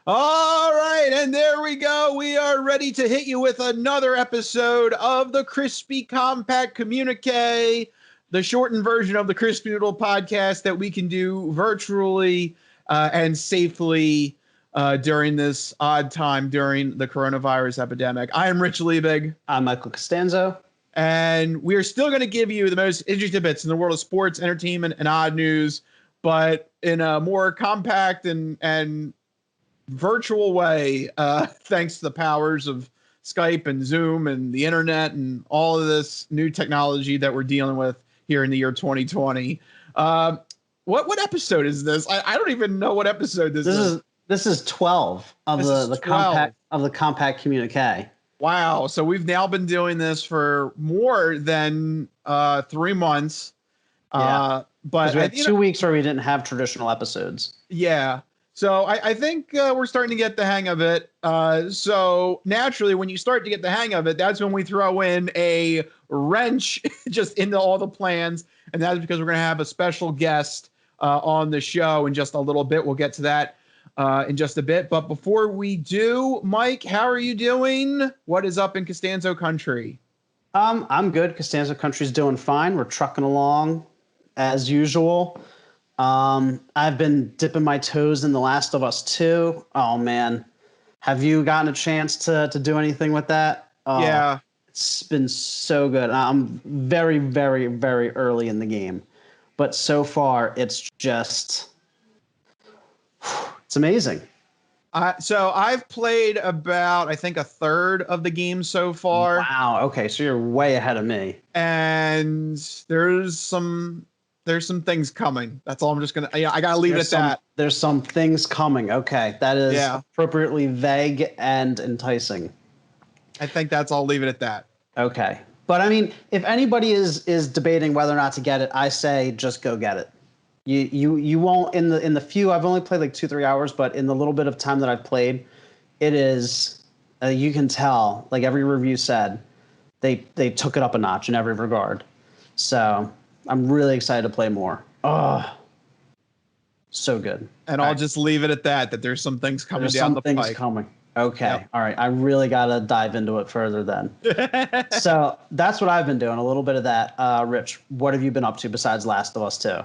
All right, and there we go. We are ready to hit you with another episode of the Crispy Compact Communiqué, the shortened version of the Crispy Noodle podcast that we can do virtually and safely during this odd time during the coronavirus epidemic. I am Rich Liebig. I'm Michael Costanzo. And we are still going to give you the most interesting bits in the world of sports, entertainment, and odd news, but in a more compact and virtual way, thanks to the powers of Skype and Zoom and the internet and all of this new technology that we're dealing with here in the year 2020. What episode is this? I don't even know what episode this is. This is 12 of the compact communique. Wow. So we've now been doing this for more than 3 months. Yeah. But we had 2 weeks where we didn't have traditional episodes. Yeah. So I think we're starting to get the hang of it. So naturally, when you start to get the hang of it, that's when we throw in a wrench just into all the plans. And that's because we're going to have a special guest on the show in just a little bit. We'll get to that in just a bit. But before we do, Mike, how are you doing? What is up in Costanzo Country? I'm good. Costanzo Country's doing fine. We're trucking along as usual. I've been dipping my toes in The Last of Us 2. Oh man. Have you gotten a chance to do anything with that? Yeah. It's been so good. I'm very, very, very early in the game, but so far it's just, it's amazing. So I've played about, I think, a third of the game so far. Wow. Okay. So you're way ahead of me. And there's some things coming. That's all I'm just going to, I got to leave it at that. There's some things coming. Okay. That is appropriately vague and enticing. I think I'll leave it at that. Okay. But I mean, if anybody is debating whether or not to get it, I say just go get it. You won't in the few, I've only played like 2-3 hours, but in the little bit of time that I've played, it is, you can tell, like every review said, they took it up a notch in every regard. So I'm really excited to play more. Oh, so good. And I'll just leave it at that there's some things coming down the pipe. There's some things coming. Okay. Yep. All right. I really got to dive into it further then. So that's what I've been doing, a little bit of that. Rich, what have you been up to besides Last of Us 2?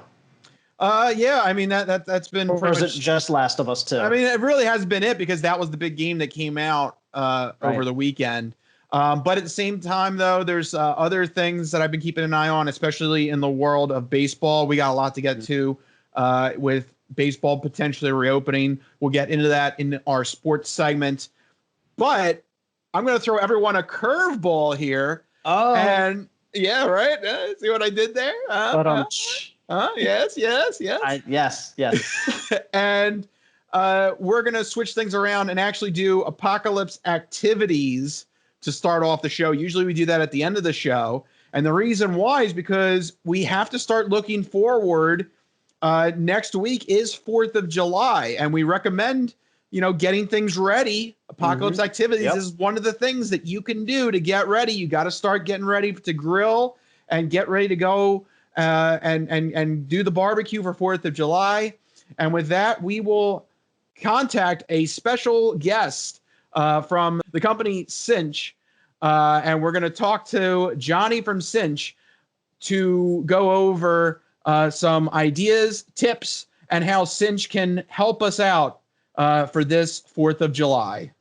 Yeah, I mean, that's been or is it just Last of Us 2? I mean, it really has been it because that was the big game that came out over the weekend. But at the same time, though, there's other things that I've been keeping an eye on, especially in the world of baseball. We got a lot to get to with baseball potentially reopening. We'll get into that in our sports segment. But I'm going to throw everyone a curveball here. Oh. And yeah, right? See what I did there? Yes. Yes. And we're going to switch things around and actually do apocalypse activities to start off the show. Usually we do that at the end of the show. And the reason why is because we have to start looking forward. Next week is 4th of July, and we recommend, getting things ready. Apocalypse activities is one of the things that you can do to get ready. You got to start getting ready to grill and get ready to go and do the barbecue for 4th of July. And with that, we will contact a special guest from the company Cynch, and we're going to talk to Johnny from Cynch to go over some ideas, tips, and how Cynch can help us out for this 4th of July.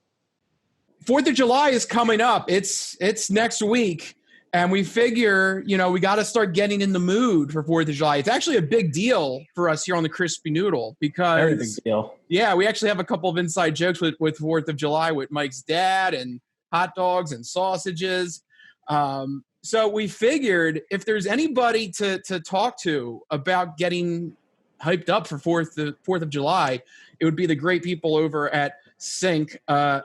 4th of July is coming up. It's next week, and we figure, we got to start getting in the mood for 4th of July. It's actually a big deal for us here on the Crispy Noodle because very big deal. Yeah, we actually have a couple of inside jokes with 4th of July with Mike's dad and hot dogs and sausages. So we figured if there's anybody to talk to about getting hyped up for 4th of July, it would be the great people over at Cynch over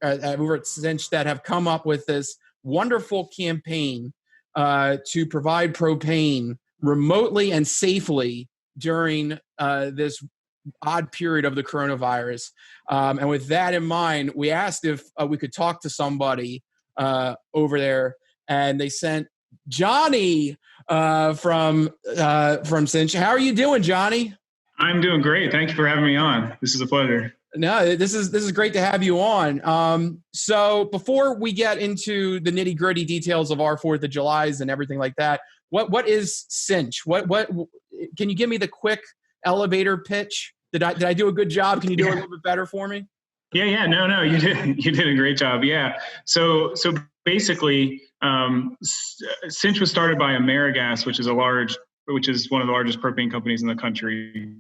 at Cynch that have come up with this wonderful campaign to provide propane remotely and safely during this odd period of the coronavirus. And with that in mind, we asked if we could talk to somebody over there, and they sent Johnny from Cynch. How are you doing, Johnny? I'm doing great. Thank you for having me on. This is a pleasure. No, this is great to have you on. So before we get into the nitty gritty details of our 4th of July's and everything like that, what is Cynch? What can you give me the quick elevator pitch? Did I do a good job? Can you do it a little bit better for me? Yeah. No, you did a great job. Yeah. So basically, Cynch was started by AmeriGas, which is one of the largest propane companies in the country.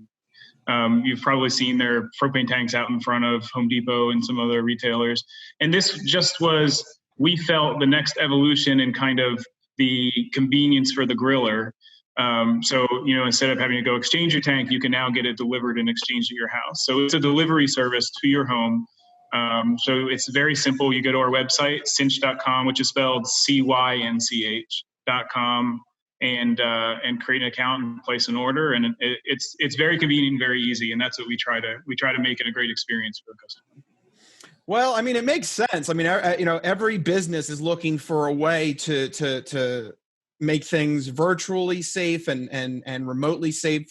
You've probably seen their propane tanks out in front of Home Depot and some other retailers. And this just was, we felt, the next evolution in kind of the convenience for the griller. So, instead of having to go exchange your tank, you can now get it delivered and exchanged at your house. So it's a delivery service to your home. So it's very simple. You go to our website, cynch.com, which is spelled cynch.com. And create an account and place an order, and it's very convenient, very easy, and that's what we try to make it a great experience for the customer. Well, I mean, it makes sense. I mean, every business is looking for a way to make things virtually safe and remotely safe,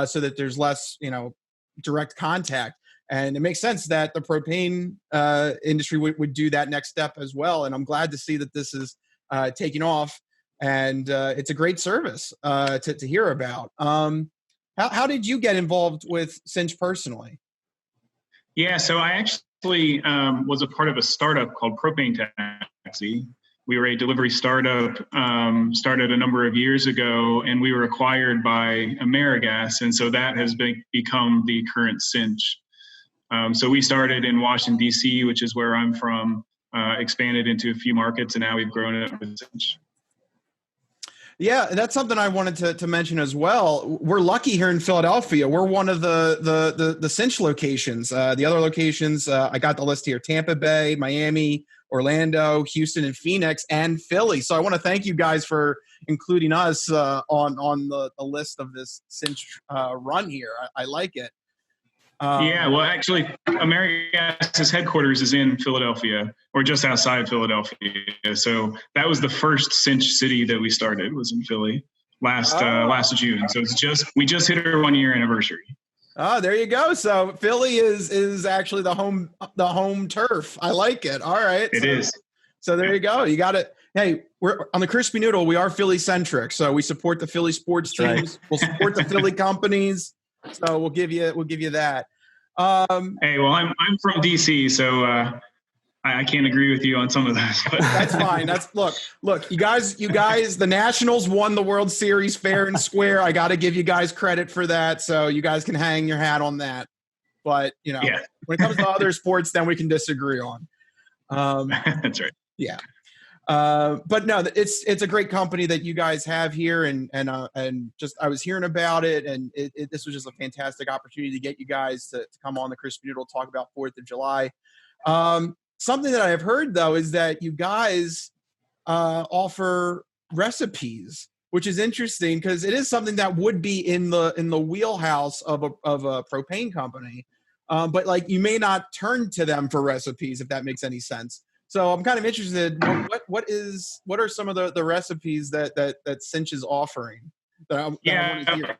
so that there's less direct contact. And it makes sense that the propane industry would do that next step as well. And I'm glad to see that this is taking off. And it's a great service to hear about. How did you get involved with Cynch personally? Yeah, so I actually was a part of a startup called Propane Taxi. We were a delivery startup, started a number of years ago, and we were acquired by AmeriGas, and so that has become the current Cynch. So we started in Washington, D.C., which is where I'm from, expanded into a few markets, and now we've grown it with Cynch. Yeah, that's something I wanted to mention as well. We're lucky here in Philadelphia. We're one of the Cynch locations. The other locations, I got the list here: Tampa Bay, Miami, Orlando, Houston, and Phoenix, and Philly. So I want to thank you guys for including us on the list of this Cynch run here. I like it. Yeah, well, actually, AmeriGas's headquarters is in Philadelphia, or just outside Philadelphia. So that was the first Cynch city that we started, was in Philly last June. So we just hit our 1-year anniversary. Oh, there you go. So Philly is actually the home turf. I like it. All right, it is. So there you go. You got it. Hey, we're on the Crispy Noodle. We are Philly centric, so we support the Philly sports teams. Right. We'll support the Philly companies. So we'll give you that. Hey, well, I'm from DC, so I can't agree with you on some of those. But. That's fine. Look. You guys. The Nationals won the World Series fair and square. I got to give you guys credit for that. So you guys can hang your hat on that. But when it comes to other sports, then we can disagree on. That's right. Yeah. But no, it's a great company that you guys have here, and just I was hearing about it, and this was just a fantastic opportunity to get you guys to come on the Crispy Noodle, talk about 4th of July. Something that I've heard though is that you guys offer recipes, which is interesting because it is something that would be in the wheelhouse of a propane company, but like you may not turn to them for recipes, if that makes any sense. So I'm kind of interested. What are some of the recipes that Cynch is offering? I want to hear.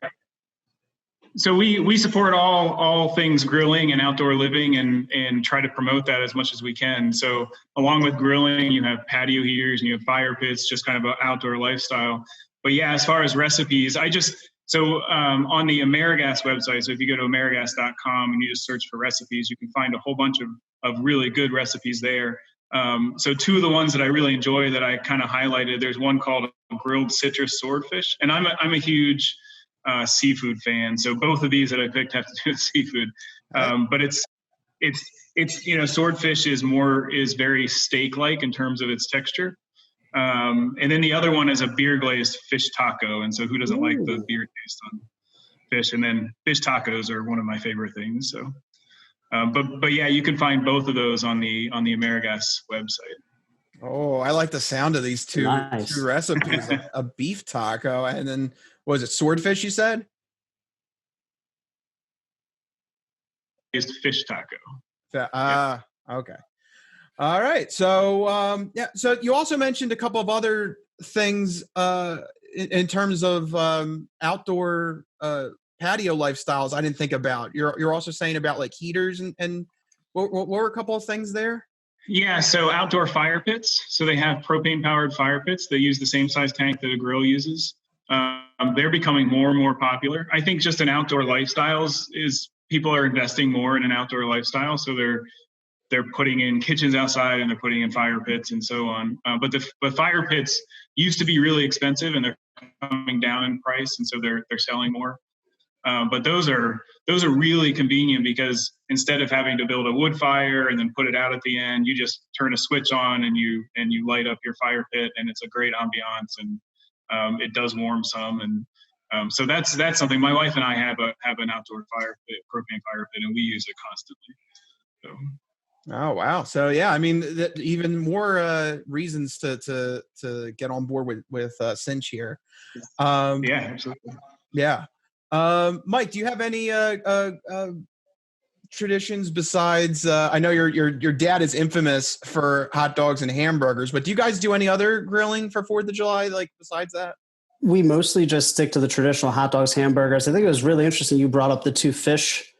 So we support all things grilling and outdoor living, and try to promote that as much as we can. So along with grilling, you have patio heaters and you have fire pits, just kind of an outdoor lifestyle. But yeah, as far as recipes, on the AmeriGas website, so if you go to amerigas.com and you just search for recipes, you can find a whole bunch of really good recipes there. So two of the ones that I really enjoy that I kind of highlighted, there's one called grilled citrus swordfish, and I'm a huge seafood fan. So both of these that I picked have to do with seafood. But it's swordfish is very steak-like in terms of its texture. And then the other one is a beer glazed fish taco. And so who doesn't like the beer taste on fish? And then fish tacos are one of my favorite things. So, but yeah, you can find both of those on the AmeriGas website. Oh, I like the sound of these two recipes: a beef taco, and then was it swordfish? You said is fish taco. Okay. All right. So So you also mentioned a couple of other things in terms of outdoor patio lifestyles I didn't think about. You're also saying about like heaters and what were a couple of things there? Yeah, so outdoor fire pits. So they have propane powered fire pits. They use the same size tank that a grill uses. They're becoming more and more popular. I think just in outdoor lifestyles is people are investing more in an outdoor lifestyle. So they're putting in kitchens outside and they're putting in fire pits and so on. But fire pits used to be really expensive and they're coming down in price, and so they're selling more. But those are really convenient because instead of having to build a wood fire and then put it out at the end, you just turn a switch on and you light up your fire pit, and it's a great ambiance, and it does warm some. And so that's something. My wife and I have an outdoor fire pit, propane fire pit, and we use it constantly. So. Oh wow! So yeah, I mean, even more reasons to get on board with Cynch here. Yeah, absolutely. Yeah. Mike, do you have any traditions besides? I know your dad is infamous for hot dogs and hamburgers, but do you guys do any other grilling for 4th of July, like besides that? We mostly just stick to the traditional hot dogs, hamburgers. I think it was really interesting you brought up the 2 fish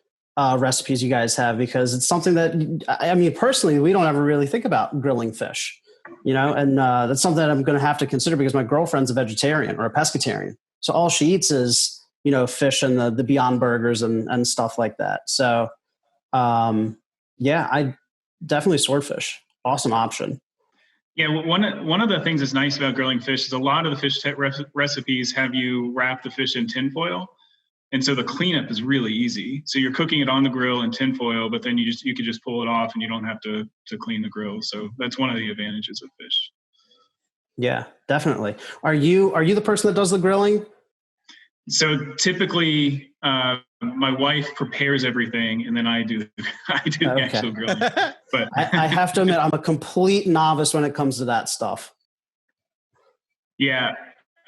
recipes you guys have, because it's something that, I mean, personally, we don't ever really think about grilling fish, and that's something that I'm going to have to consider because my girlfriend's a vegetarian or a pescatarian. So all she eats is, fish and the Beyond Burgers and stuff like that. So, I definitely swordfish. Awesome option. Yeah, one of the things that's nice about grilling fish is a lot of the fish recipes have you wrap the fish in tinfoil. And so the cleanup is really easy. So you're cooking it on the grill in tinfoil, but then you could just pull it off and you don't have to clean the grill. So that's one of the advantages of fish. Yeah, definitely. Are you the person that does the grilling? So typically, my wife prepares everything, and then I do the actual grilling. But I have to admit, I'm a complete novice when it comes to that stuff. Yeah.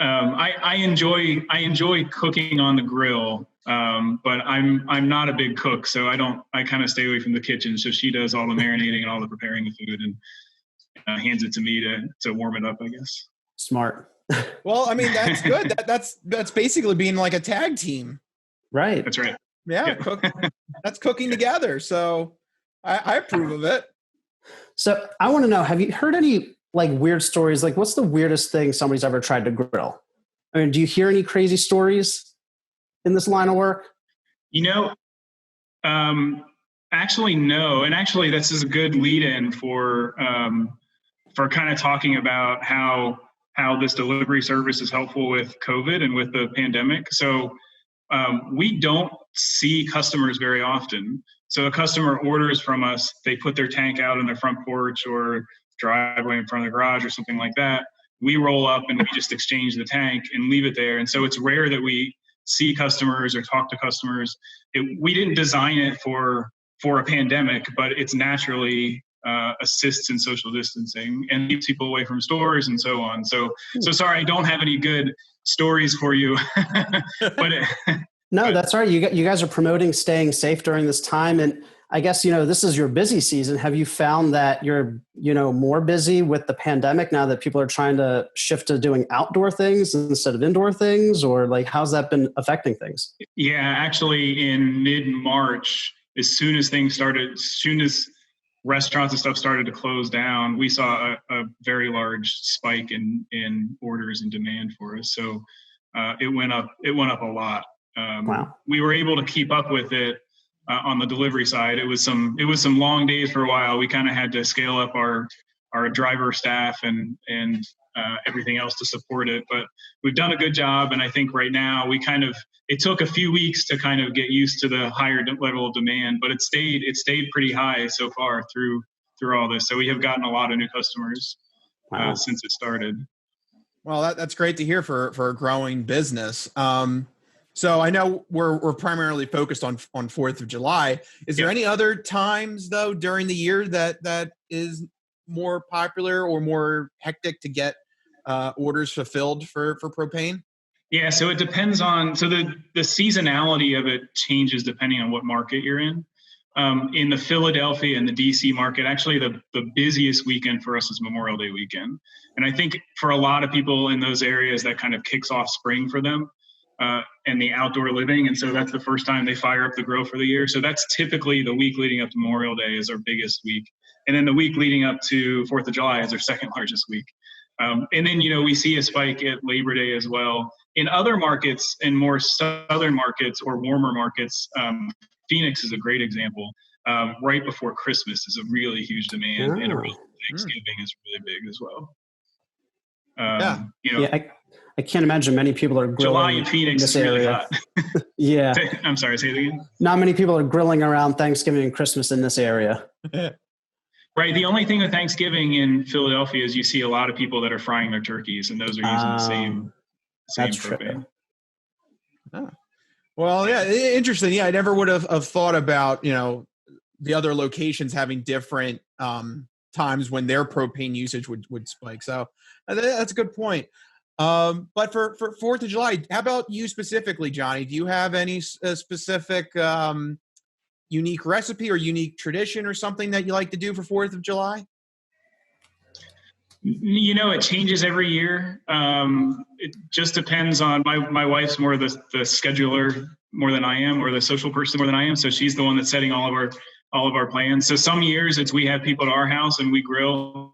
I enjoy cooking on the grill, but I'm not a big cook, so I kind of stay away from the kitchen. So she does all the marinating and all the preparing the food, and hands it to me to warm it up, I guess. Smart. Well, I mean, that's good. That's basically being like a tag team. Right. That's right. Yeah. That's cooking together. So I approve of it. So I want to know, have you heard any like weird stories? Like, what's the weirdest thing somebody's ever tried to grill? I mean, do you hear any crazy stories in this line of work? Actually, no. And actually, this is a good lead-in for kind of talking about how this delivery service is helpful with COVID and with the pandemic. So we don't see customers very often. So a customer orders from us, they put their tank out on their front porch or driveway in front of the garage or something like that. We roll up and we just exchange the tank and leave it there. And so it's rare that we see customers or talk to customers. We didn't design it for a pandemic, but it's naturally assists in social distancing and keeps people away from stores and so on. So sorry, I don't have any good stories for you. No, that's right. You guys are promoting staying safe during this time. And I guess, this is your busy season. Have you found that you're, more busy with the pandemic now that people are trying to shift to doing outdoor things instead of indoor things? Or like, how's that been affecting things? Yeah, actually in mid-March, as soon as restaurants and stuff started to close down, we saw a very large spike in orders and demand for us. So it went up a lot. Wow. We were able to keep up with it on the delivery side. It was some long days for a while. We kind of had to scale up our driver staff and everything else to support it. But we've done a good job. And I think right now it took a few weeks to kind of get used to the higher level of demand, but it stayed pretty high so far through all this. So we have gotten a lot of new customers since it started. Well, that's great to hear for a growing business. So I know we're primarily focused on 4th of July. Is there any other times though during the year that is more popular or more hectic to get orders fulfilled for propane? Yeah, so it depends on the seasonality of it changes depending on what market you're in. In the Philadelphia and the DC market, actually the busiest weekend for us is Memorial Day weekend. And I think for a lot of people in those areas that kind of kicks off spring for them. and the outdoor living. And so that's the first time they fire up the grill for the year. So that's typically the week leading up to Memorial Day is our biggest week. And then the week leading up to 4th of July is our second largest week. And then, we see a spike at Labor Day as well. In other markets, in more southern markets or warmer markets, Phoenix is a great example. Right before Christmas is a really huge demand, and around Thanksgiving is really big as well. I can't imagine many people are grilling. July in Phoenix is really hot. Yeah. I'm sorry, say it again. Not many people are grilling around Thanksgiving and Christmas in this area. Right. The only thing with Thanksgiving in Philadelphia is you see a lot of people that are frying their turkeys, and those are using the same propane. Oh. Well, yeah, interesting. Yeah, I never would have thought about, the other locations having different times when their propane usage would spike. So that's a good point. But for 4th of July, how about you specifically, Johnny? Do you have any specific unique recipe or unique tradition or something that you like to do for 4th of July? It changes every year. It just depends on my wife's more the scheduler more than I am, or the social person more than I am. So she's the one that's setting all of our plans. So some years we have people at our house and we grill,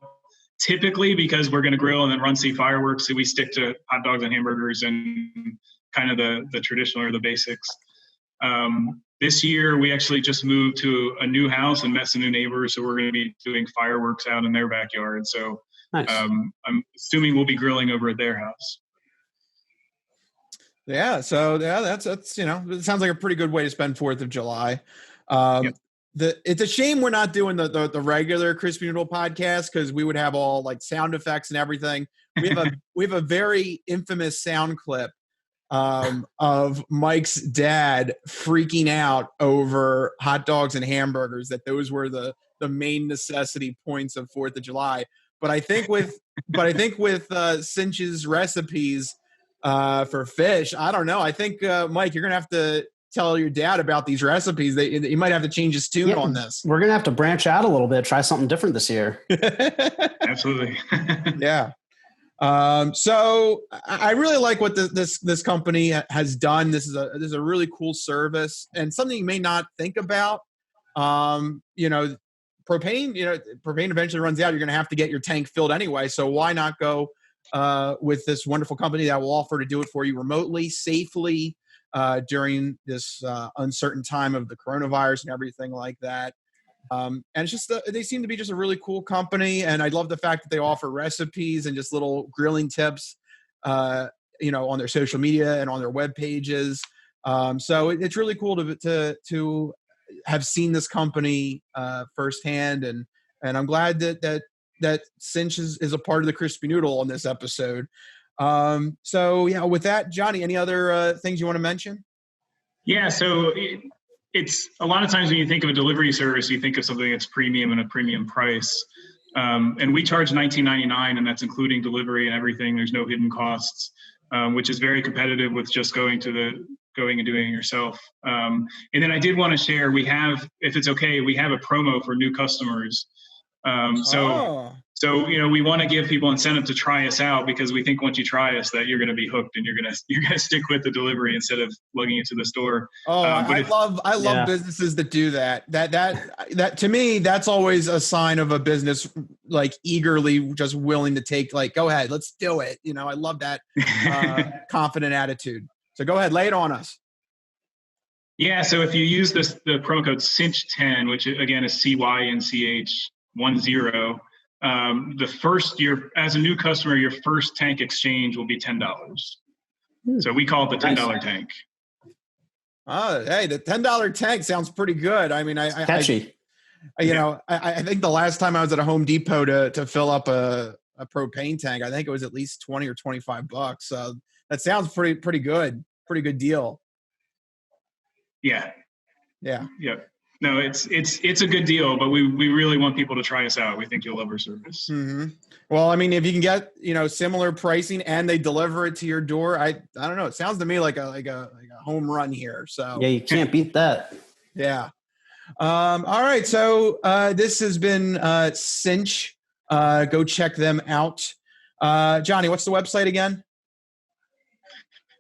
typically because we're going to grill and then see fireworks. So we stick to hot dogs and hamburgers and kind of the traditional or the basics. This year, we actually just moved to a new house and met some new neighbors. So we're going to be doing fireworks out in their backyard. So nice. I'm assuming we'll be grilling over at their house. Yeah. So that's it sounds like a pretty good way to spend 4th of July. Yep. It's a shame we're not doing the regular Crispy Noodle podcast, because we would have all like sound effects and everything. We have a very infamous sound clip of Mike's dad freaking out over hot dogs and hamburgers, that those were the main necessity points of 4th of July. But I think with Cynch's recipes for fish, I don't know. I think Mike, you're gonna have to tell your dad about these recipes. You might have to change his tune on this. We're gonna have to branch out a little bit, try something different this year. Absolutely. Yeah. So I really like what this company has done. This is a really cool service, and something you may not think about. Propane eventually runs out. You're going to have to get your tank filled anyway. So why not go with this wonderful company that will offer to do it for you remotely, safely, during this uncertain time of the coronavirus and everything like that. And it's just they seem to be just a really cool company, and I love the fact that they offer recipes and just little grilling tips, on their social media and on their web pages. So it's really cool to have seen this company firsthand, and I'm glad that Cynch is a part of the Crispy Noodle on this episode. So yeah, with that, Johnny, any other things you want to mention? Yeah, so it's a lot of times when you think of a delivery service, you think of something that's premium and a premium price. And we charge $19.99, and that's including delivery and everything. There's no hidden costs, which is very competitive with just going and doing it yourself. And then I did want to share, if it's okay, we have a promo for new customers. So we want to give people incentive to try us out, because we think once you try us that you're going to be hooked and you're going to stick with the delivery instead of lugging it to the store. I love businesses that do that. That to me, that's always a sign of a business like eagerly just willing to take, like, go ahead, let's do it. I love that confident attitude. So go ahead, lay it on us. Yeah. So if you use the promo code Cynch10, which again is CYNCH10, the first year as a new customer, your first tank exchange will be $10. So we call it the $10 tank. Oh, hey, the $10 tank sounds pretty good. I mean, catchy. I think the last time I was at a Home Depot to fill up a propane tank, I think it was at least $20 or $25. So that sounds pretty good. Pretty good deal. Yeah. Yeah. Yep. No, it's a good deal, but we really want people to try us out. We think you'll love our service. Mm-hmm. Well, I mean, if you can get similar pricing and they deliver it to your door, I don't know. It sounds to me like a home run here. So yeah, you can't beat that. Yeah. All right. So this has been Cynch. Go check them out. Johnny, what's the website again?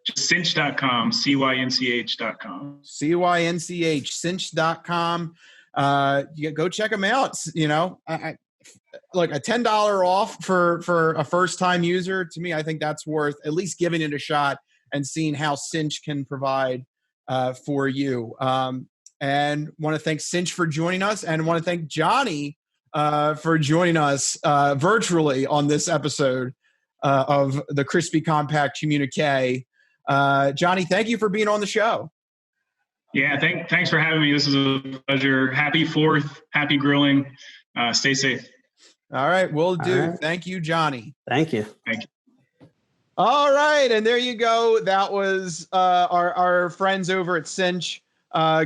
Just Cynch.com, cynch.com. CYNCH, cinch.com. Go check them out. You know, like a $10 off for a first time user. To me, I think that's worth at least giving it a shot and seeing how Cynch can provide for you. And want to thank Cynch for joining us, and want to thank Johnny for joining us virtually on this episode of the Crispy Compact Communiqué. Johnny, thank you for being on the show. Yeah, thanks for having me. This is a pleasure. Happy 4th. Happy grilling. Stay safe. All right, will do. Right. Thank you, Johnny. Thank you. Thank you. All right, and there you go. That was our friends over at Cynch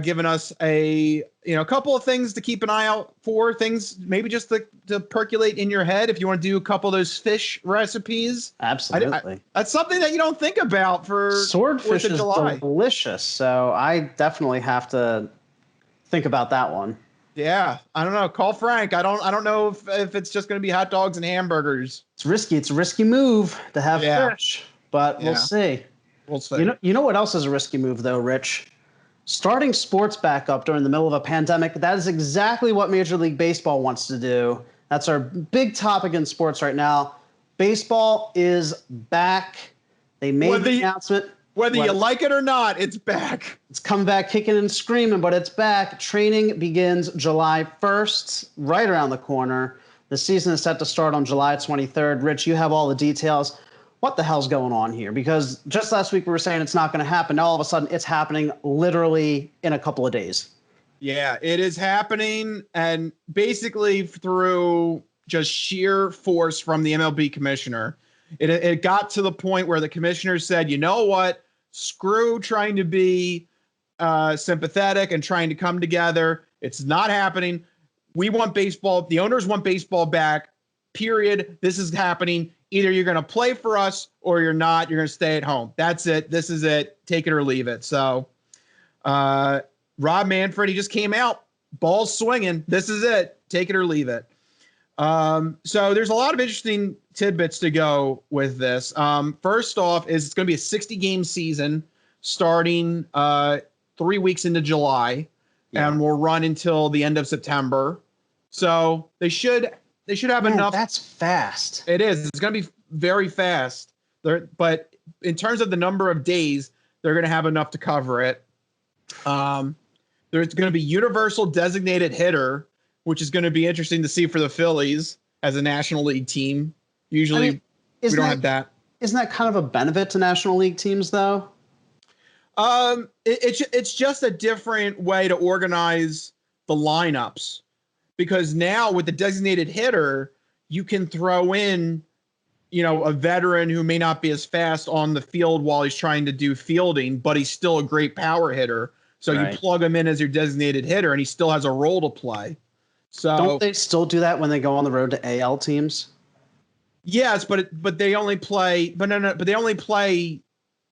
giving us a couple of things to keep an eye out for. Things maybe just to percolate in your head if you want to do a couple of those fish recipes. Absolutely, that's something that you don't think about for swordfish is delicious. So I definitely have to think about that one. Yeah, I don't know. Call Frank. I don't know if it's just going to be hot dogs and hamburgers. It's risky. It's a risky move to have fish, but we'll see. We'll see. You know what else is a risky move though, Rich? Starting sports back up during the middle of a pandemic. That is exactly what Major League Baseball wants to do. That's our big topic in sports right now. Baseball is back. They made the announcement. Whether you like it or not, it's back. It's come back kicking and screaming, but it's back. Training begins July 1st, right around the corner. The season is set to start on July 23rd. Rich, you have all the details. What the hell's going on here? Because just last week we were saying it's not going to happen. Now all of a sudden it's happening literally in a couple of days. Yeah, it is happening. And basically through just sheer force from the MLB commissioner, it got to the point where the commissioner said, you know what? Screw trying to be sympathetic and trying to come together. It's not happening. We want baseball. The owners want baseball back, period. This is happening. Either you're going to play for us or you're not. You're going to stay at home. That's it. This is it. Take it or leave it. So Rob Manfred, he just came out. Balls swinging. This is it. Take it or leave it. So there's a lot of interesting tidbits to go with this. First off is it's going to be a 60-game season starting 3 weeks into July, and will run until the end of September. So they should have enough. That's fast. It is. It's going to be very fast. But in terms of the number of days, they're going to have enough to cover it. There's going to be universal designated hitter, which is going to be interesting to see for the Phillies as a National League team. Usually, we don't have that. Isn't that kind of a benefit to National League teams, though? It's just a different way to organize the lineups, because now with the designated hitter, you can throw in, a veteran who may not be as fast on the field while he's trying to do fielding, but he's still a great power hitter. So you plug him in as your designated hitter, and he still has a role to play. So don't they still do that when they go on the road to AL teams? Yes, but they only play. But they only play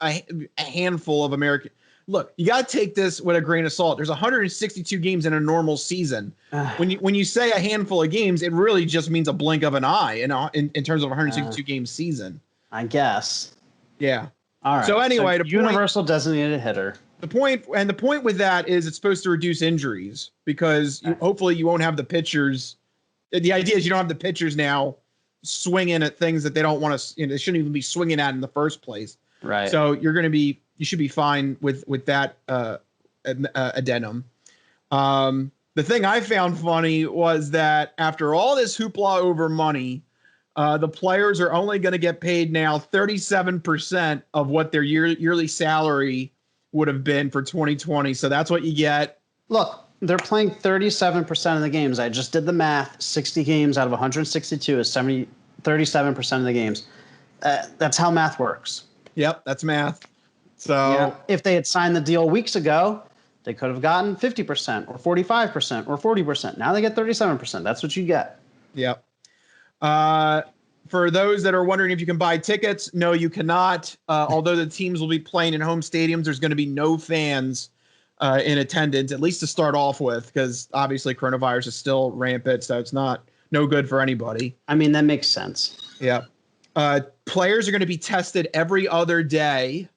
a handful of American. Look, you got to take this with a grain of salt. There's 162 games in a normal season. When you say a handful of games, it really just means a blink of an eye. In terms of a 162 game season. I guess. Yeah. All right. So anyway, the universal designated hitter. The point with that is it's supposed to reduce injuries, because hopefully you won't have the pitchers. The idea is you don't have the pitchers now swinging at things that they don't want to. They shouldn't even be swinging at in the first place. Right. So you should be fine with that addendum. The thing I found funny was that after all this hoopla over money, the players are only going to get paid now 37% of what their yearly salary would have been for 2020. So that's what you get. Look, they're playing 37% of the games. I just did the math. 60 games out of 162 is 37% of the games. That's how math works. Yep, that's math. So if they had signed the deal weeks ago, they could have gotten 50% or 45% or 40%. Now they get 37%. That's what you get. Yep. For those that are wondering if you can buy tickets, no, you cannot. Although the teams will be playing in home stadiums, there's going to be no fans in attendance, at least to start off with, because obviously coronavirus is still rampant, so it's no good for anybody. I mean, that makes sense. Yeah. Players are going to be tested every other day.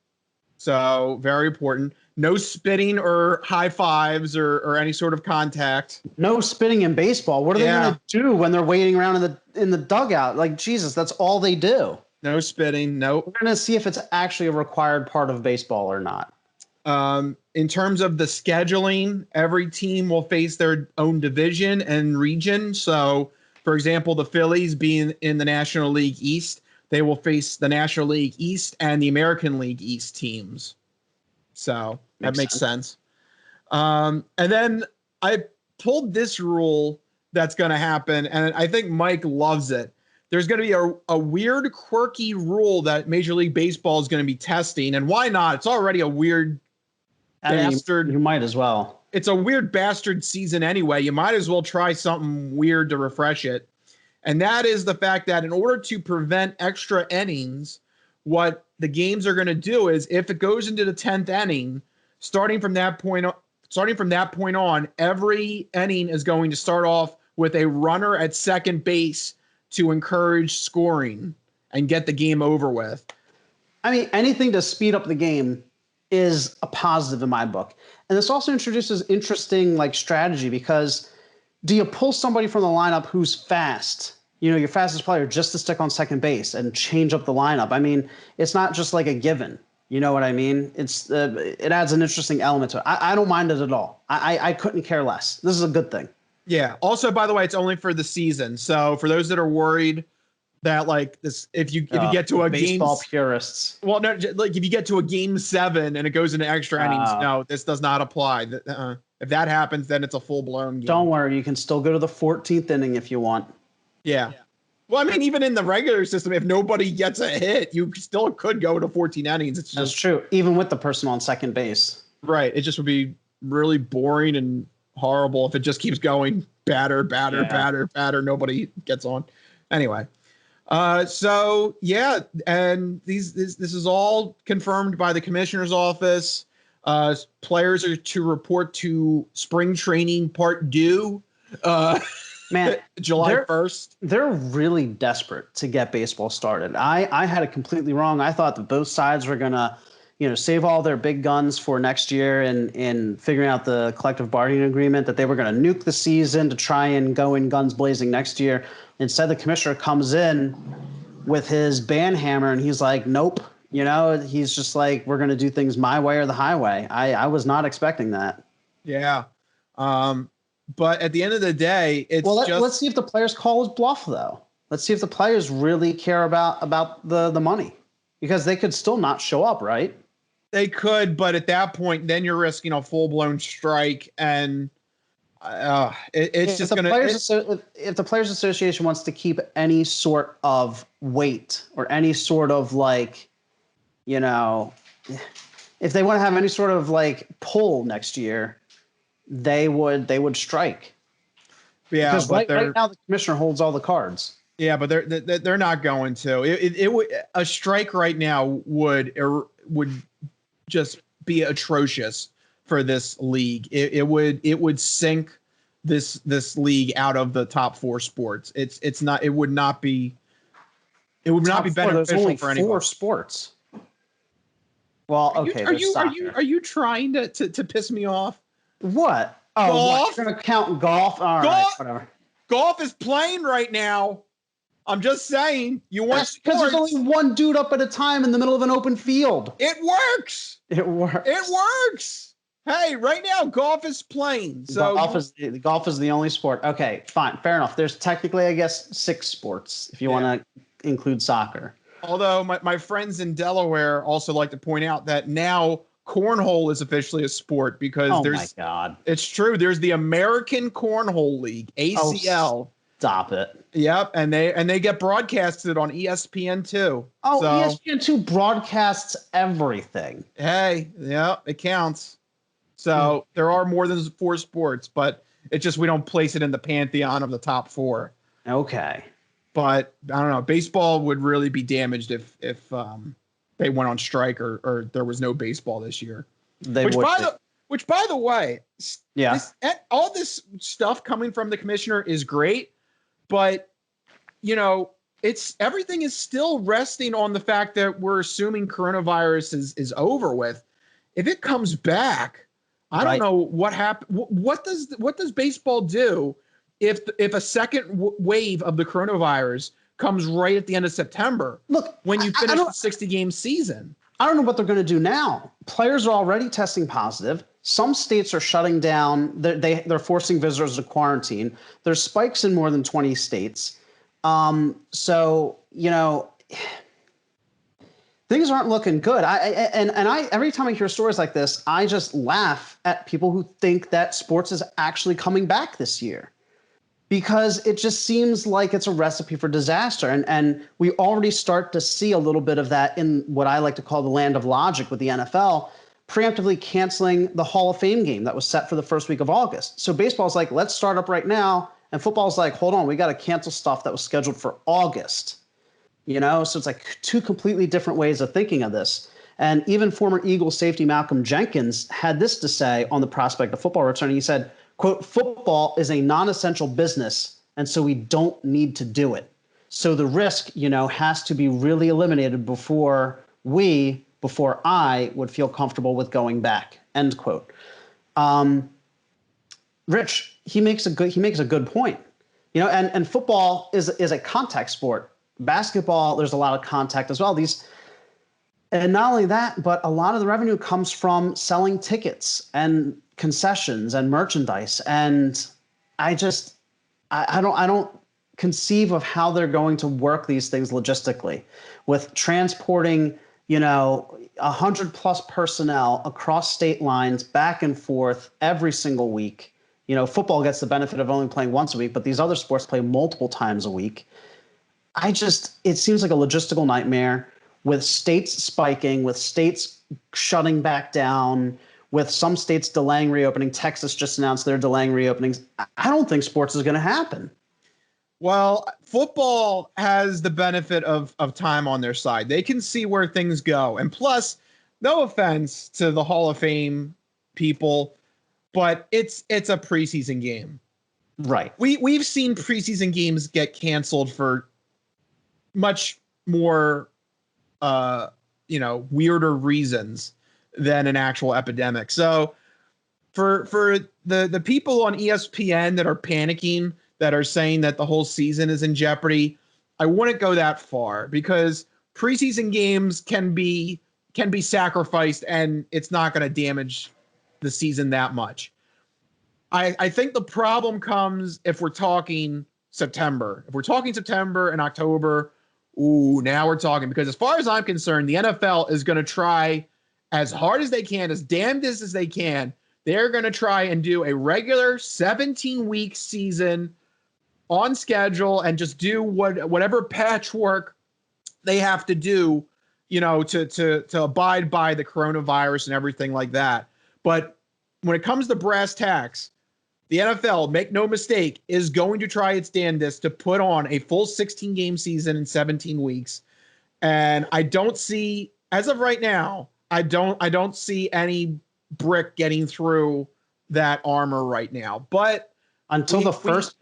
So very important. No spitting or high fives or any sort of contact. No spitting in baseball. What are they going to do when they're waiting around in the dugout? Like, Jesus, that's all they do. No spitting. Nope. We're going to see if it's actually a required part of baseball or not. In terms of the scheduling, every team will face their own division and region. So, for example, the Phillies being in the National League East, they will face the National League East and the American League East teams. So that makes sense. And then I pulled this rule that's going to happen, and I think Mike loves it. There's going to be a weird, quirky rule that Major League Baseball is going to be testing. And why not? It's already a weird bastard. You might as well. It's a weird bastard season anyway. You might as well try something weird to refresh it. And that is the fact that in order to prevent extra innings, what the games are going to do is if it goes into the 10th inning, starting from that point on, every inning is going to start off with a runner at second base to encourage scoring and get the game over with. I mean, anything to speed up the game is a positive in my book. And this also introduces interesting strategy, because do you pull somebody from the lineup who's fast, your fastest player, just to stick on second base and change up the lineup? I mean, it's not just like a given. You know what I mean? It adds an interesting element to it. I don't mind it at all. I couldn't care less. This is a good thing. Yeah. Also, by the way, it's only for the season. So for those that are worried that this, if you get to a baseball game, purists. Well, no, if you get to a game 7 and it goes into extra innings, no, this does not apply. If that happens, then it's a full blown game. Don't worry, you can still go to the 14th inning if you want. Yeah. Well, I mean, even in the regular system, if nobody gets a hit, you still could go to 14 innings. That's true, even with the person on second base. Right. It just would be really boring and horrible if it just keeps going batter, nobody gets on. Anyway. So yeah, and this is all confirmed by the commissioner's office. Players are to report to spring training part due. Man, July 1st. They're really desperate to get baseball started. I had it completely wrong. I thought that both sides were gonna, save all their big guns for next year in figuring out the collective bargaining agreement, that they were going to nuke the season to try and go in guns blazing next year. Instead, the commissioner comes in with his band hammer and he's like, nope. He's just like, we're going to do things my way or the highway. I was not expecting that. Yeah. But at the end of the day, it's let's see if the players call his bluff, though. Let's see if the players really care about the money, because they could still not show up, right? They could, but at that point, then you're risking a full-blown strike, and it's just going to... If the Players Association wants to keep any sort of weight or any sort of if they want to have any sort of pull next year, they would strike. Yeah, because right now the commissioner holds all the cards. Yeah, but they're not going to. It would, a strike right now would just be atrocious for this league. It would sink this league out of the top 4 sports. It would not be beneficial for anyone. 4 sports. Well, okay. Are you trying to piss me off? What? Oh, golf? You're gonna count golf? All right, whatever. Golf is playing right now. I'm just saying, you want sports. Because there's only one dude up at a time in the middle of an open field. It works. It works. Hey, right now golf is playing. So golf is the only sport. Okay, fine, fair enough. There's technically, I guess, 6 sports if you want to include soccer. Although my friends in Delaware also like to point out that now cornhole is officially a sport, because my God, it's true. There's the American Cornhole League, ACL. Stop it. Yep, and they get broadcasted on ESPN2. Oh, so, ESPN2 broadcasts everything. Hey, yeah, it counts. So there are more than 4 sports, but it's just we don't place it in the pantheon of the top 4. Okay. But I don't know. Baseball would really be damaged if they went on strike or there was no baseball this year. Which by the way, yeah, all this stuff coming from the commissioner is great, but everything is still resting on the fact that we're assuming coronavirus is over with. If it comes back, I don't know what happened. What does baseball do if a second wave of the coronavirus comes right at the end of September? Look, when you finish the 60-game season. I don't know what they're going to do now. Players are already testing positive. Some states are shutting down. They're forcing visitors to quarantine. There's spikes in more than 20 states. So, things aren't looking good. I every time I hear stories like this, I just laugh at people who think that sports is actually coming back this year, because it just seems like it's a recipe for disaster. And we already start to see a little bit of that in what I like to call the land of logic with the NFL, preemptively canceling the Hall of Fame game that was set for the first week of August. So baseball's like, let's start up right now. And football's like, hold on, we got to cancel stuff that was scheduled for August. So it's like two completely different ways of thinking of this. And even former Eagles safety Malcolm Jenkins had this to say on the prospect of football returning. He said, quote, football is a non-essential business, and so we don't need to do it. So the risk, has to be really eliminated before I would feel comfortable with going back, end quote. Rich, he makes a good point. And football is a contact sport. Basketball, there's a lot of contact as well. And not only that, but a lot of the revenue comes from selling tickets and concessions and merchandise. And I don't conceive of how they're going to work these things logistically with transporting, 100+ personnel across state lines back and forth every single week. Football gets the benefit of only playing once a week, but these other sports play multiple times a week. It seems like a logistical nightmare, with states spiking, with states shutting back down, with some states delaying reopening. Texas just announced they're delaying reopenings. I don't think sports is going to happen. Well, football has the benefit of time on their side. They can see where things go. And plus, no offense to the Hall of Fame people, but it's a preseason game. Right. We've seen preseason games get canceled for much more weirder reasons than an actual epidemic. So for the people on ESPN that are panicking, that are saying that the whole season is in jeopardy, I wouldn't go that far, because preseason games can be sacrificed and it's not going to damage the season that much. I think the problem comes if we're talking September. If we're talking September and October, now we're talking, because as far as I'm concerned, the NFL is going to try as hard as they can, as damned as they can. They're going to try and do a regular 17-week season on schedule and just do whatever patchwork they have to do, to abide by the coronavirus and everything like that. But when it comes to brass tacks, the NFL, make no mistake, is going to try its damnedest to put on a full 16-game season in 17 weeks. And I don't see, as of right now, I don't see any brick getting through that armor right now. But until the first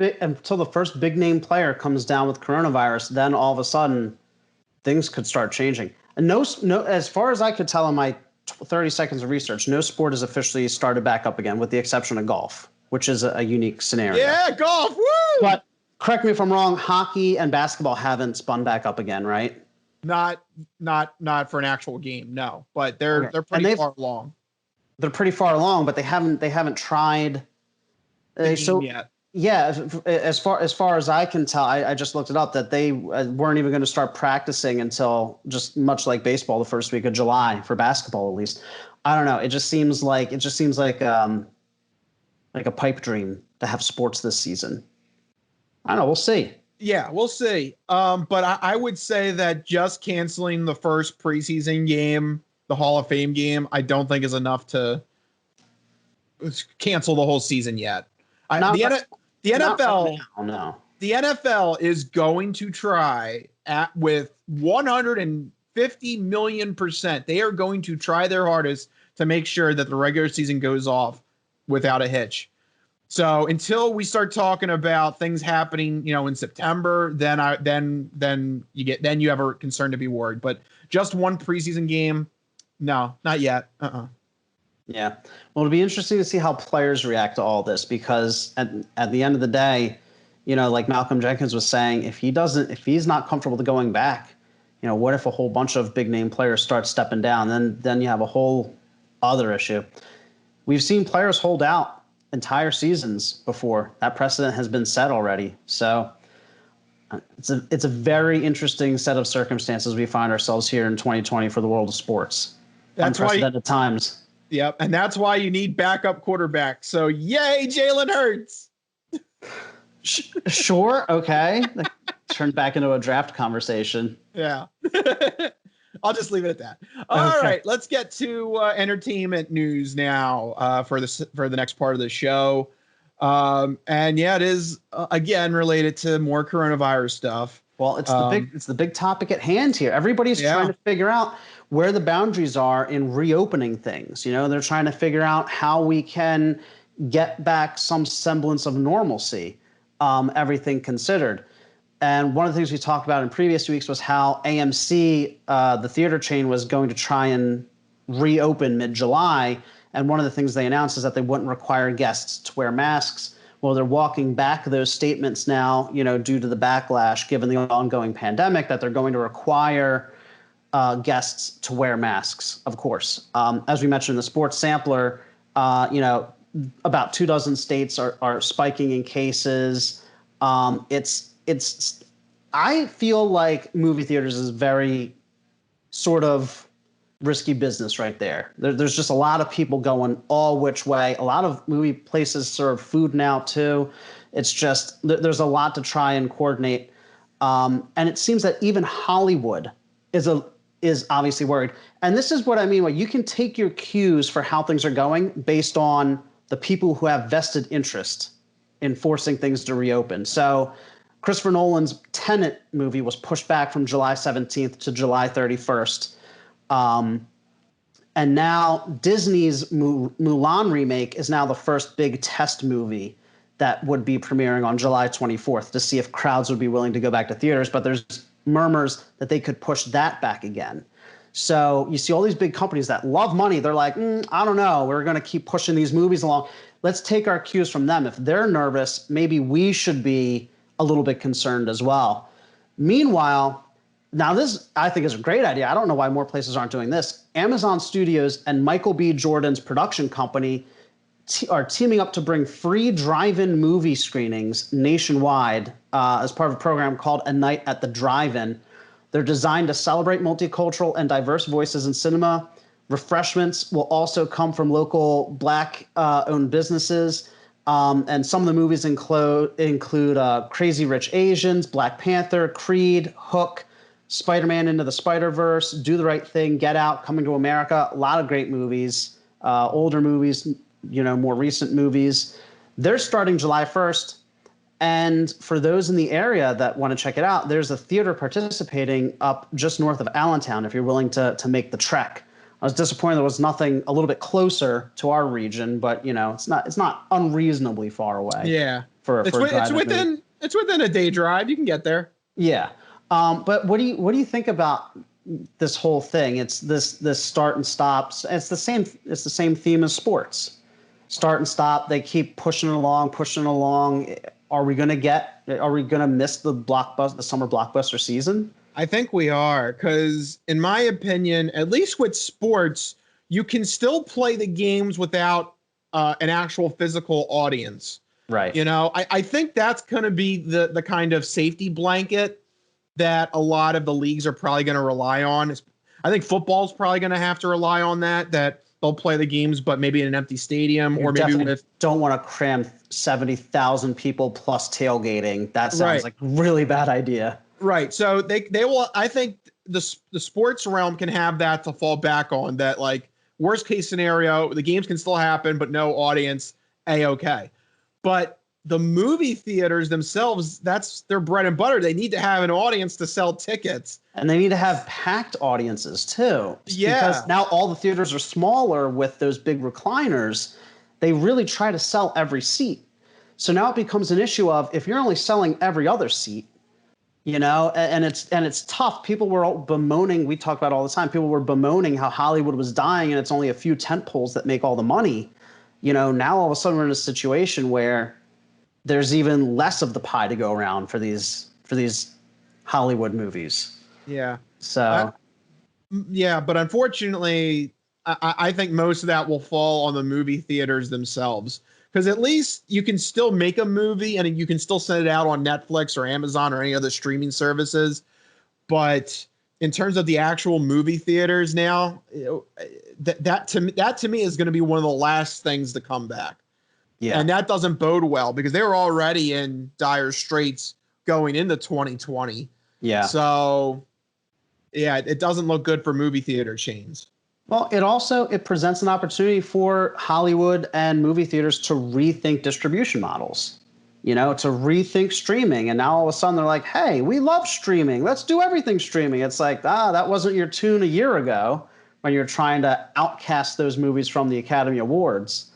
big name player comes down with coronavirus, then all of a sudden things could start changing. And no, as far as I could tell in my 30 seconds of research, no sport has officially started back up again, with the exception of golf, which is a unique scenario. Yeah, golf, woo! But correct me if I'm wrong, hockey and basketball haven't spun back up again, right? Not for an actual game, no. But they're pretty far along. They're pretty far along, but they haven't tried yet. Yeah, as far as I can tell, I just looked it up, that they weren't even going to start practicing until, just much like baseball, the first week of July, for basketball at least. I don't know. It just seems like a pipe dream to have sports this season. I don't know. We'll see. Yeah, we'll see. But I would say that just canceling the first preseason game, the Hall of Fame game, I don't think is enough to cancel the whole season yet. The NFL is going to try with 150,000,000%. They are going to try their hardest to make sure that the regular season goes off without a hitch. So until we start talking about things happening, in September, then you have a concern to be worried. But just one preseason game, no, not yet. Yeah. Well, it'll be interesting to see how players react to all this, because at the end of the day, like Malcolm Jenkins was saying, if he's not comfortable to going back, what if a whole bunch of big name players start stepping down? Then you have a whole other issue. We've seen players hold out entire seasons before. That precedent has been set already. So it's a very interesting set of circumstances we find ourselves here in 2020 for the world of sports. That's unprecedented times. Yep, and that's why you need backup quarterbacks. So yay, Jalen Hurts. Sure, okay. Turned back into a draft conversation. Yeah. I'll just leave it at that. All right, let's get to entertainment news now for the next part of the show. And yeah, it is again related to more coronavirus stuff. Well, it's the big topic at hand here. Everybody's trying to figure out where the boundaries are in reopening things. They're trying to figure out how we can get back some semblance of normalcy, everything considered. And one of the things we talked about in previous weeks was how AMC, the theater chain, was going to try and reopen mid-July. And one of the things they announced is that they wouldn't require guests to wear masks. Well, they're walking back those statements now, due to the backlash given the ongoing pandemic, that they're going to require guests to wear masks, of course. As we mentioned in the sports sampler, about 24 states are spiking in cases. I feel like movie theaters is very sort of risky business right there. There's just a lot of people going all which way. A lot of movie places serve food now too. It's just there's a lot to try and coordinate. And it seems that even Hollywood is obviously worried. And this is what I mean. You can take your cues for how things are going based on the people who have vested interest in forcing things to reopen. So Christopher Nolan's Tenet movie was pushed back from July 17th to July 31st. And now Disney's Mulan remake is now the first big test movie that would be premiering on July 24th to see if crowds would be willing to go back to theaters. But there's murmurs that they could push that back again. So you see all these big companies that love money. They're like, I don't know. We're going to keep pushing these movies along. Let's take our cues from them. If they're nervous, maybe we should be a little bit concerned as well. Meanwhile, now this I think is a great idea. I don't know why more places aren't doing this. Amazon Studios and Michael B. Jordan's production company are teaming up to bring free drive-in movie screenings nationwide as part of a program called A Night at the Drive-In. They're designed to celebrate multicultural and diverse voices in cinema. Refreshments will also come from local Black-owned businesses. And some of the movies include Crazy Rich Asians, Black Panther, Creed, Hook, Spider-Man Into the Spider-Verse, Do the Right Thing, Get Out, Coming to America. A lot of great movies, older movies, more recent movies. They're starting July 1st. And for those in the area that want to check it out, there's a theater participating up just north of Allentown if you're willing to make the trek. I was disappointed there was nothing a little bit closer to our region, but it's not unreasonably far away. Yeah, it's within a day drive. You can get there. Yeah, but what do you think about this whole thing? It's this start and stops. It's the same theme as sports. Start and stop. They keep pushing it along. Are we gonna miss the summer blockbuster season? I think we are, because in my opinion, at least with sports, you can still play the games without an actual physical audience. Right. I think that's going to be the kind of safety blanket that a lot of the leagues are probably going to rely on. I think football's probably going to have to rely on that they'll play the games, but maybe in an empty stadium, or maybe don't want to cram 70,000 people plus tailgating. That sounds like a really bad idea. Right. So they will. I think the sports realm can have that to fall back on. That, like, worst case scenario, the games can still happen, but no audience. A-okay. But the movie theaters themselves, that's their bread and butter. They need to have an audience to sell tickets, and they need to have packed audiences too. Yeah. Because now all the theaters are smaller with those big recliners. They really try to sell every seat. So now it becomes an issue of if you're only selling every other seat, and it's tough. People were all bemoaning. We talk about it all the time. People were bemoaning how Hollywood was dying, and it's only a few tent poles that make all the money. Now all of a sudden we're in a situation where there's even less of the pie to go around for these Hollywood movies. Yeah. So. Yeah, but unfortunately, I think most of that will fall on the movie theaters themselves. Because at least you can still make a movie and you can still send it out on Netflix or Amazon or any other streaming services. But in terms of the actual movie theaters now, that to me is going to be one of the last things to come back. Yeah. And that doesn't bode well because they were already in dire straits going into 2020. Yeah. So, yeah, it doesn't look good for movie theater chains. Well, it presents an opportunity for Hollywood and movie theaters to rethink distribution models, to rethink streaming. And now all of a sudden they're like, hey, we love streaming. Let's do everything streaming. It's like, that wasn't your tune a year ago when you're trying to outcast those movies from the Academy Awards,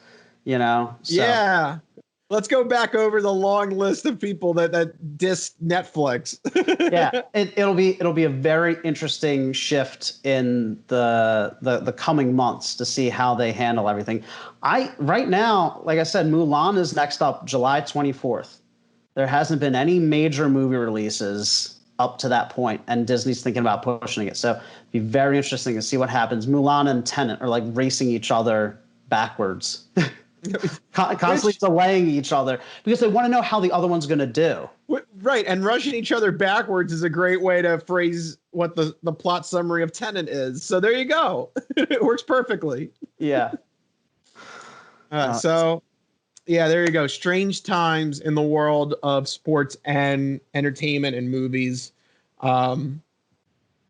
So. Yeah. Let's go back over the long list of people that diss Netflix. Yeah, it'll be a very interesting shift in the coming months to see how they handle everything. Right now, like I said, Mulan is next up, July 24th. There hasn't been any major movie releases up to that point, and Disney's thinking about pushing it. So it'll be very interesting to see what happens. Mulan and Tenet are like racing each other backwards. Constantly delaying each other because they want to know how the other one's going to do. Right, and rushing each other backwards is a great way to phrase what the plot summary of Tenet is. So there you go. It works perfectly. Yeah. So, yeah, there you go. Strange times in the world of sports and entertainment and movies. But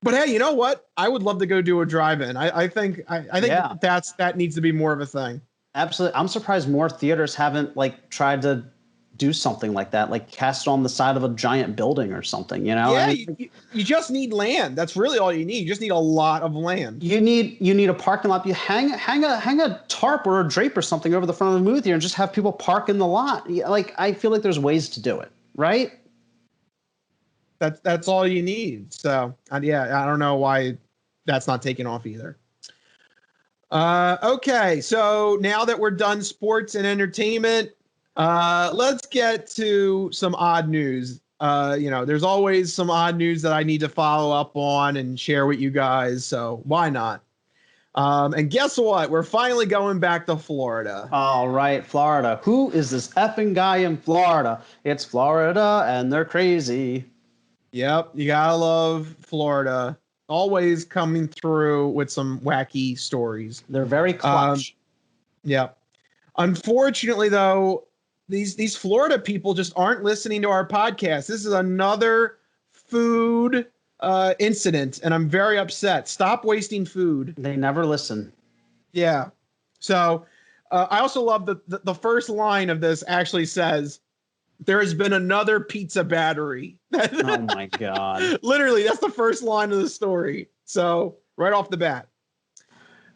hey, you know what? I would love to go do a drive-in. I think that needs to be more of a thing. Absolutely. I'm surprised more theaters haven't tried to do something like that, like cast it on the side of a giant building or something, Yeah, you just need land. That's really all you need. You just need a lot of land. You need a parking lot. You hang a tarp or a drape or something over the front of the movie theater and just have people park in the lot. I feel like there's ways to do it, right? That's all you need. So yeah, I don't know why that's not taking off either. Okay, so now that we're done sports and entertainment, let's get to some odd news. There's always some odd news that I need to follow up on and share with you guys, so why not? And guess what? We're finally going back to Florida. All right, Florida. Who is this effing guy in Florida? It's Florida, and they're crazy. Yep, you gotta love Florida. Always coming through with some wacky stories. They're very clutch. Yeah. Unfortunately, though, these Florida people just aren't listening to our podcast. This is another food incident, and I'm very upset. Stop wasting food. They never listen. Yeah. So I also love the first line of this actually says, there has been another pizza battery. Oh, my God. Literally, that's the first line of the story. So right off the bat.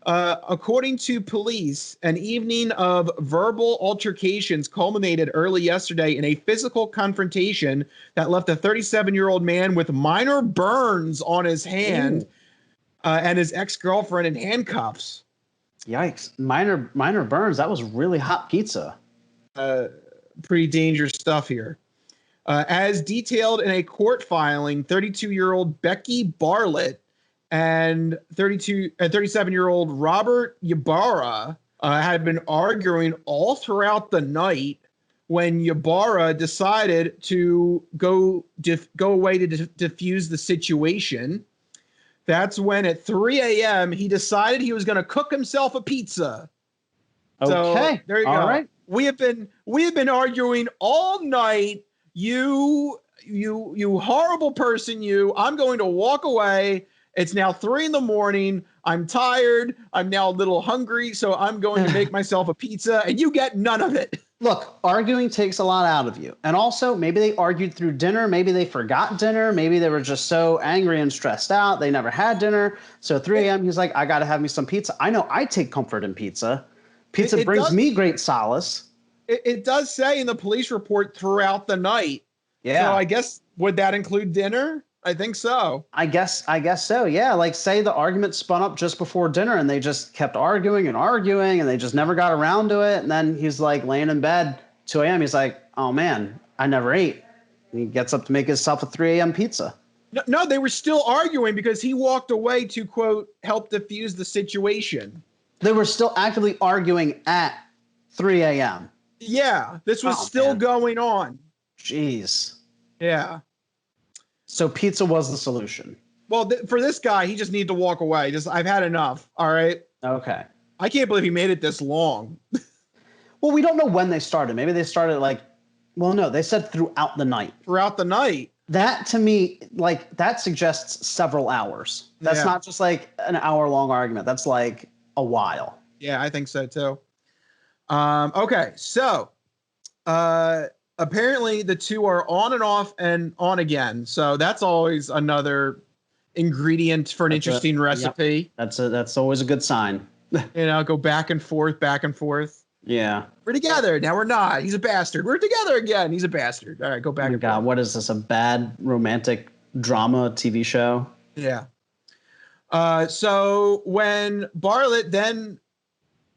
According to police, an evening of verbal altercations culminated early yesterday in a physical confrontation that left a 37-year-old man with minor burns on his hand and his ex-girlfriend in handcuffs. Yikes. Minor burns. That was really hot pizza. Pretty dangerous stuff here. As detailed in a court filing, 32-year-old Becky Bartlett and 37-year-old Robert Ybarra had been arguing all throughout the night when Ybarra decided to go away to diffuse the situation. That's when at 3 a.m. he decided he was going to cook himself a pizza. Okay. So, there you go. All right. We have been arguing all night. You horrible person, you. I'm going to walk away. It's now 3 a.m. I'm tired. I'm now a little hungry, so I'm going to make myself a pizza, and you get none of it. Look, arguing takes a lot out of you. And also, maybe they argued through dinner. Maybe they forgot dinner. Maybe they were just so angry and stressed out. They never had dinner. So at 3 a.m., he's like, I got to have me some pizza. I know I take comfort in pizza. Pizza brings me great solace. it does say in the police report throughout the night. Yeah. So I guess, would that include dinner? I think so. I guess so. Yeah. Like say the argument spun up just before dinner and they just kept arguing and they just never got around to it. And then he's like laying in bed, 2 a.m. He's like, oh man, I never ate. And he gets up to make himself a 3 a.m. pizza. No, they were still arguing because he walked away to, quote, help diffuse the situation. They were still actively arguing at 3 a.m. Yeah, this was still going on. Jeez. Yeah. So pizza was the solution. Well, for this guy, he just needed to walk away. I've had enough. All right. Okay. I can't believe he made it this long. Well, we don't know when they started. Maybe they started no, they said throughout the night. Throughout the night. That to me, that suggests several hours. That's not just like an hour-long argument. That's like a while. Yeah, I think so too. Okay, so apparently the two are on and off and on again. So that's always another ingredient for an interesting recipe. Yep. That's always a good sign. Go back and forth, back and forth. Yeah. We're together. Now we're not. He's a bastard. We're together again. He's a bastard. All right, go back and forth. What is this? A bad romantic drama TV show? Yeah. So when Bartlett then,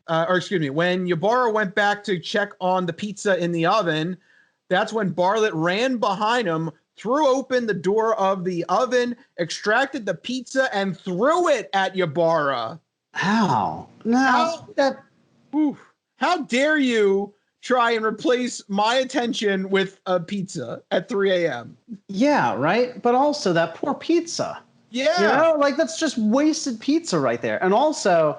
when Ybarra went back to check on the pizza in the oven, that's when Bartlett ran behind him, threw open the door of the oven, extracted the pizza, and threw it at Ybarra. How? No. How dare you try and replace my attention with a pizza at 3 a.m.? Yeah, right? But also that poor pizza. Yeah. That's just wasted pizza right there. And also,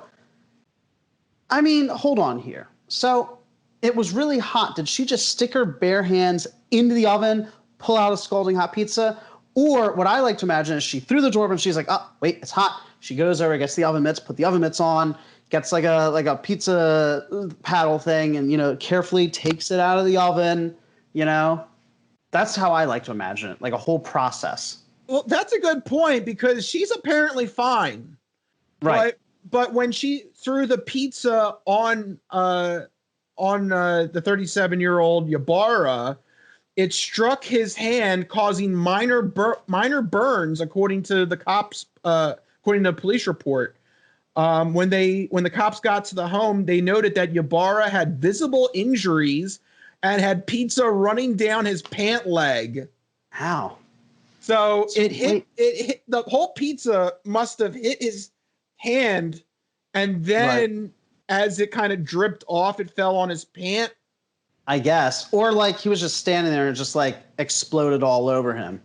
I mean, hold on here. So it was really hot. Did she just stick her bare hands into the oven, pull out a scalding hot pizza? Or what I like to imagine is she threw the door open, she's like, oh, wait, it's hot. She goes over, gets the oven mitts, put the oven mitts on, gets like a pizza paddle thing and, carefully takes it out of the oven, That's how I like to imagine it, like a whole process. Well, that's a good point because she's apparently fine. Right. But when she threw the pizza on the 37-year-old Ybarra, it struck his hand, causing minor burns, according to the cops, according to the police report. When the cops got to the home, they noted that Ybarra had visible injuries and had pizza running down his pant leg. How? So it hit the whole pizza must have hit his hand, and then as it kind of dripped off, it fell on his pant. I guess. Or he was just standing there and just exploded all over him.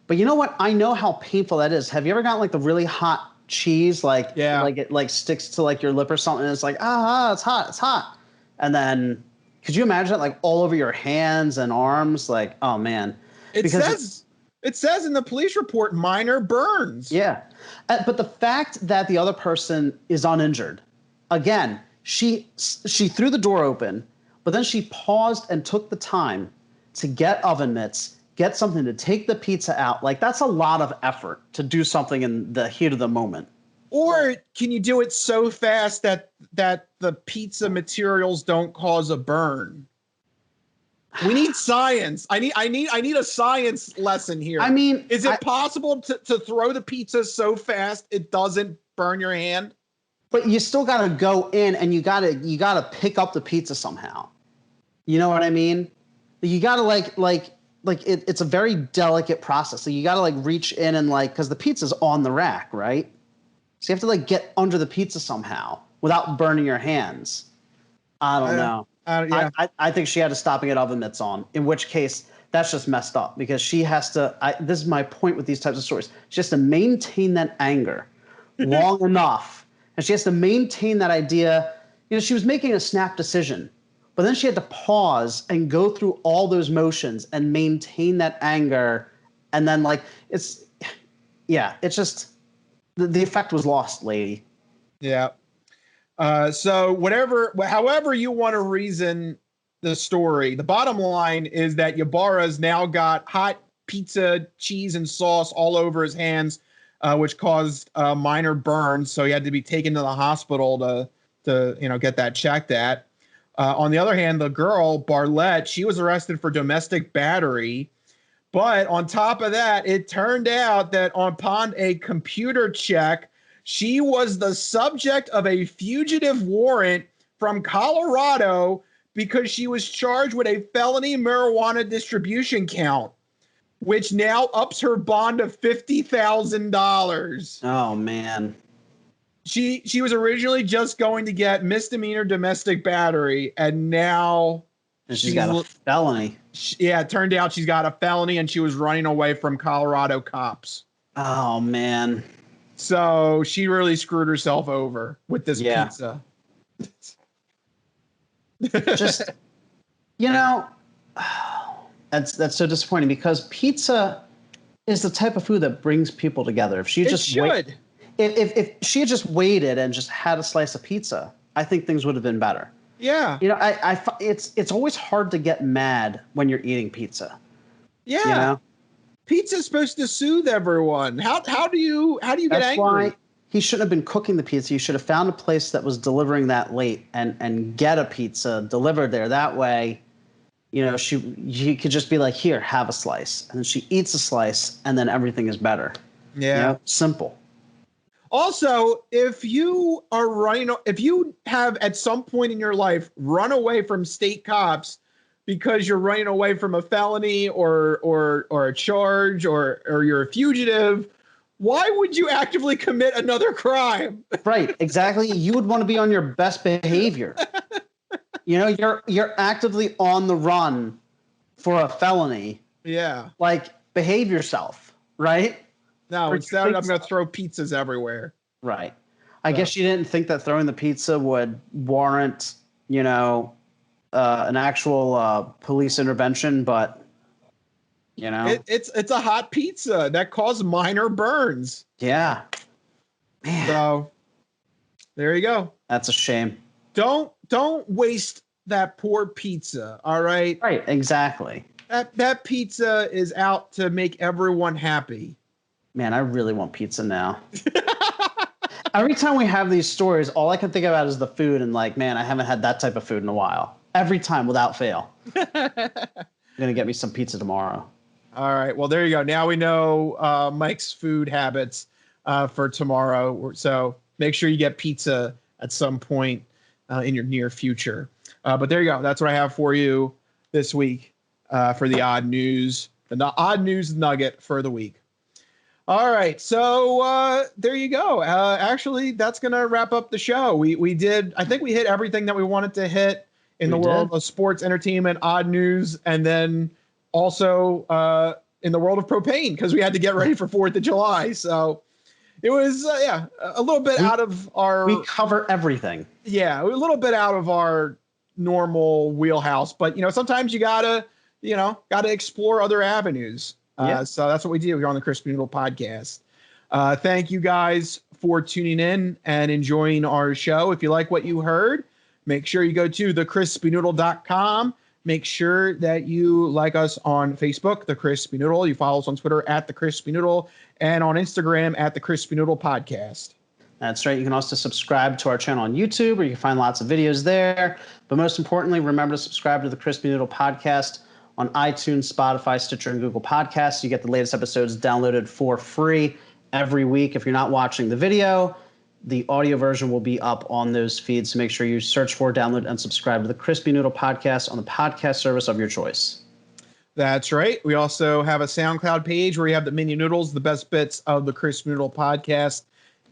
But you know what? I know how painful that is. Have you ever gotten the really hot cheese? It sticks to your lip or something and it's it's hot. And then could you imagine it all over your hands and arms? Oh man. It says in the police report, minor burns. Yeah. But the fact that the other person is uninjured, again, she threw the door open, but then she paused and took the time to get oven mitts, get something to take the pizza out. That's a lot of effort to do something in the heat of the moment. Or can you do it so fast that the pizza materials don't cause a burn? We need science. I need a science lesson here. I mean, is it possible to throw the pizza so fast it doesn't burn your hand? But you still got to go in and you got to pick up the pizza somehow. You know what I mean? You got to it's a very delicate process. So you got to reach in and cuz the pizza's on the rack, right? So you have to get under the pizza somehow without burning your hands. I don't know. Yeah. I think she had to stop and get oven mitts on, in which case that's just messed up because she has to, this is my point with these types of stories. She has to maintain that anger long enough. And she has to maintain that idea. She was making a snap decision, but then she had to pause and go through all those motions and maintain that anger. And then it's just, the effect was lost, lady. Yeah. So however you want to reason the story, the bottom line is that Ybarra's now got hot pizza, cheese, and sauce all over his hands, which caused minor burns. So he had to be taken to the hospital to get that checked at. On the other hand, the girl, Barlett, she was arrested for domestic battery. But on top of that, it turned out that upon a computer check, she was the subject of a fugitive warrant from Colorado because she was charged with a felony marijuana distribution count, which now ups her bond to $50,000. Oh, man. She was originally just going to get misdemeanor domestic battery, and now she's got a felony. Yeah, it turned out she's got a felony, and she was running away from Colorado cops. Oh, man. So she really screwed herself over with this pizza. Just, that's so disappointing because pizza is the type of food that brings people together. If she if she had just waited and just had a slice of pizza, I think things would have been better. Yeah. It's always hard to get mad when you're eating pizza. Yeah. Pizza's supposed to soothe everyone. How do you get angry? That's why he shouldn't have been cooking the pizza. You should have found a place that was delivering that late and get a pizza delivered there. That way, she could just be like, here, have a slice. And then she eats a slice and then everything is better. Yeah. Simple. Also, if you have at some point in your life run away from state cops because you're running away from a felony or a charge or you're a fugitive, why would you actively commit another crime? Right, exactly. You would want to be on your best behavior. You're actively on the run for a felony. Yeah. Like, behave yourself, right? No, instead I'm going to throw pizzas everywhere. Right. I guess you didn't think that throwing the pizza would warrant, an actual police intervention, but, It's a hot pizza that caused minor burns. Yeah. Man. So there you go. That's a shame. Don't waste that poor pizza, all right? Right, exactly. That pizza is out to make everyone happy. Man, I really want pizza now. Every time we have these stories, all I can think about is the food and like, man, I haven't had that type of food in a while. Every time without fail. I'm going to get me some pizza tomorrow. All right. Well, there you go. Now we know Mike's food habits for tomorrow. So make sure you get pizza at some point in your near future. But there you go. That's what I have for you this week for the odd news, odd news nugget for the week. All right. So there you go. Actually, that's going to wrap up the show. I think we hit everything that we wanted to hit in the world of sports, entertainment, odd news, and then also in the world of propane because we had to get ready for 4th of July. So it was, a little bit out of our... We cover everything. Yeah, a little bit out of our normal wheelhouse. But, sometimes you got to explore other avenues. So that's what we do here on the Crispy Noodle Podcast. Thank you guys for tuning in and enjoying our show. If you like what you heard, make sure you go to thecrispynoodle.com. Make sure that you like us on Facebook, The Crispy Noodle. You follow us on Twitter at The Crispy Noodle and on Instagram at The Crispy Noodle Podcast. That's right. You can also subscribe to our channel on YouTube where you can find lots of videos there. But most importantly, remember to subscribe to The Crispy Noodle Podcast on iTunes, Spotify, Stitcher, and Google Podcasts. You get the latest episodes downloaded for free every week. If you're not watching the video, the audio version will be up on those feeds. So make sure you search for, download, and subscribe to the Crispy Noodle Podcast on the podcast service of your choice. That's right. We also have a SoundCloud page where you have the mini noodles, the best bits of the Crispy Noodle Podcast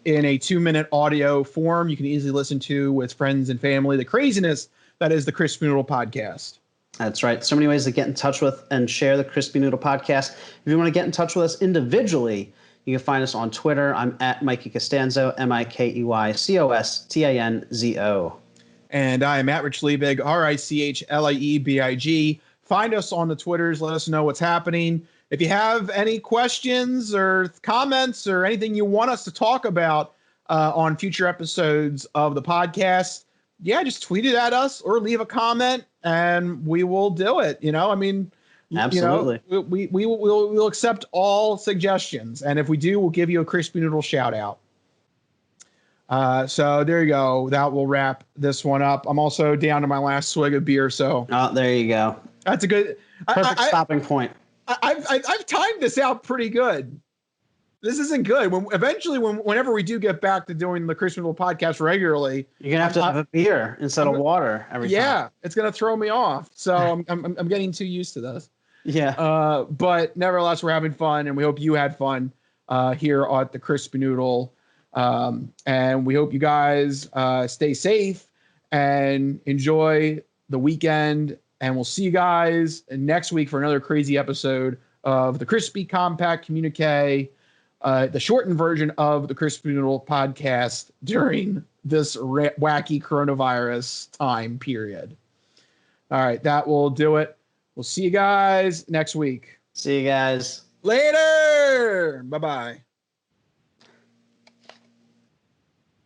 in a 2-minute audio form. You can easily listen to with friends and family. The craziness that is the Crispy Noodle Podcast. That's right. So many ways to get in touch with and share the Crispy Noodle Podcast. If you want to get in touch with us individually, you can find us on Twitter. I'm at Mikey Costanzo, MikeyCostanzo. And I am at Rich Liebig, RichLiebig. Find us on the Twitters. Let us know what's happening. If you have any questions or comments or anything you want us to talk about on future episodes of the podcast, just tweet it at us or leave a comment and we will do it. Absolutely. We'll accept all suggestions. And if we do, we'll give you a Crispy Noodle shout out. So there you go. That will wrap this one up. I'm also down to my last swig of beer, so There you go. that's a good Perfect stopping point. I've timed this out pretty good. This isn't good. Whenever we do get back to doing the Crispy Little podcast regularly, you're gonna have to have a beer instead of water every time. Yeah, it's gonna throw me off. So I'm getting too used to this. Yeah. But nevertheless, we're having fun, and we hope you had fun here at the Crispy Noodle. And we hope you guys stay safe and enjoy the weekend. And we'll see you guys next week for another crazy episode of the Crispy Compact Communiqué, the shortened version of the Crispy Noodle podcast during this wacky coronavirus time period. All right, that will do it. We'll see you guys next week. See you guys later. Bye-bye.